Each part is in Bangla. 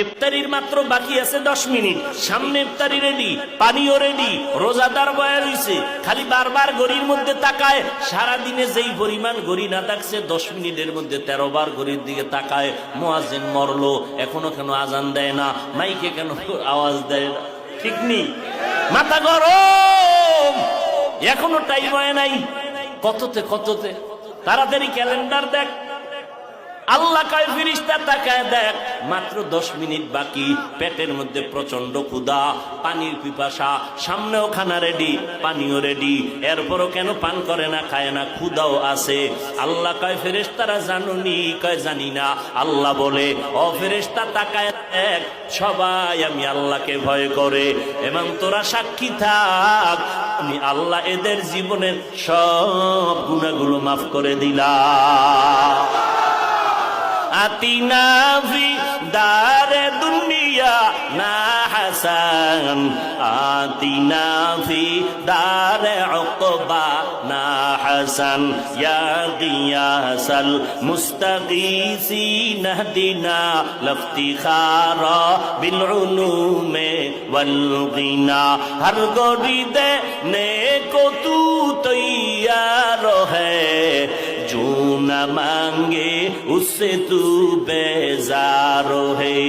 ইফতারির মাত্র বাকি আছে 10 মিনিট, সামনে ইফতারি রেডি, পানিও রেডি, রোজাদার বয়া রইছে, খালি বারবার ঘড়ির মধ্যে তাকায়। সারা দিনে যেই পরিমাণ ঘড়ি না থাকছে 10 মিনিটের মধ্যে 13 বার ঘড়ির দিকে তাকায়। মুয়াজ্জিন মরলো, এখনো কেন আজান দেয় না, মাইকে কেন আওয়াজ দেয় না? ঠিক নেই, মাথা গরম, এখনো টাইম হয় নাই। কততে তাড়াতাড়ি ক্যালেন্ডার দেখ। আল্লাহ কয় ফেরেশতা তাকায় দেখ, মাত্র 10 মিনিট বাকি, পেটের মধ্যে প্রচন্ড ক্ষুধা, পানির পিপাসা, সামনেও খানা রেডি, পানিও রেডি, এরপরও কেন পান করে না, খায় না, ক্ষুধাও আছে। আল্লাহ কয় ফেরেশতারা জানুনি? কয় জানি না। আল্লাহ বলে, ও ফেরেশতা তাকায় দেখ, সবাই আমি আল্লাহকে ভয় করে, এবং তোরা সাক্ষী থাক, আমি আল্লাহ এদের জীবনের সব গুনাহগুলো মাফ করে দিলাম। আতিনা ফি দারে দুনিয়া না হাসান, আতিনা ফি দারে উকবা না হাসান, ইয়া গিয়াসাল মুস্তাগীসিন হদিনা লফতিখারা বিল উলুমে ওয়াল গিনা, হর গরিদে নেকো তু তৈয়ার হ্যায়, जो न मांगे उससे तू बेजार है।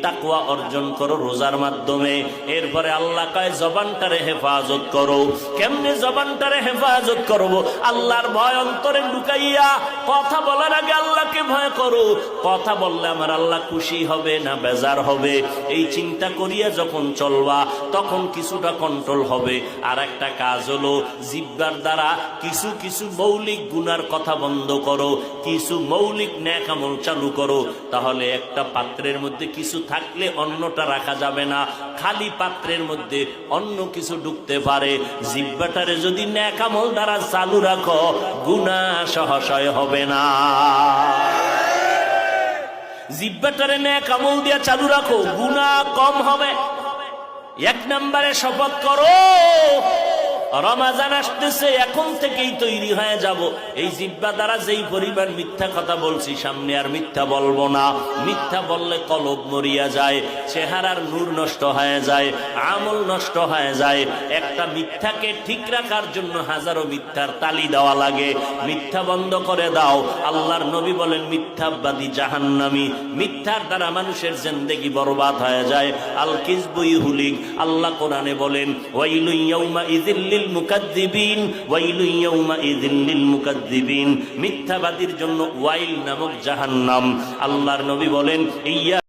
তাকওয়া অর্জন করো রোজার মাধ্যমে। এরপরে আল্লাহ কয় জবানটারে হেফাজত করো। কেমনে জবানটারে হেফাজত করব? আল্লাহর ভয় অন্তরে ঢুকাইয়া কথা বলার আগে আল্লাহকে ভয় করো। কথা বললে আমার আল্লাহ খুশি হবে না বেজার হবে, এই চিন্তা করিয়া যখন চলবা তখন কিছুটা কন্ট্রোল হবে। আর একটা কাজ হলো জিহ্বার দ্বারা কিছু কিছু মৌলিক গুনার কথা বন্ধ করো, কিছু মৌলিক নেক আমল চালু করো। তাহলে একটা পাত্রের মধ্যে কিছু থাকলে অন্যটা রাখা যাবে না, খালি পাত্রের মধ্যে অন্য কিছু ঢুকতে পারে। জিহ্বাটারে যদি নেক আমল দ্বারা চালু রাখো, গুনাহ সহসয় হবে না। জিহ্বাটারে নেক আমল দিয়া চালু রাখো, গুনাহ কম হবে। 1 নম্বরে শপথ করো, রমাজান আসতেছে, এখন থেকেই তৈরি হয়ে যাব। এই জিহ্বা দ্বারা যেই পরিমাণ মিথ্যা কথা বলছি, সামনে আর মিথ্যা বলবো না। মিথ্যা বললে কলব মরিয়া যায়, চেহারার নূর নষ্ট হয়ে যায়, আমল নষ্ট হয়ে যায়। একটা মিথ্যাকে ঠিক রাখার জন্য হাজারো মিথ্যার তালি দেওয়া লাগে। মিথ্যা বন্ধ করে দাও। আল্লাহর নবী বলেন, মিথ্যাবাদী জাহান্নামী। মিথ্যার দ্বারা মানুষের জিন্দেগি বরবাদ হয়ে যায়। আল কিযবু ইহুলিক। আল্লাহ কোরআনে বলেন, ওয়াইলু ইয়াউমা ইযিল লিল মুকাদ্দিবিন, ওয়াইলু ইয়াউমা ইযিল লিল মুকাদ্দিবিন। মিথ্যাবাদীর জন্য ওয়াইল নামক জাহান্নাম। আল্লাহর নবী বলেন, ইয়া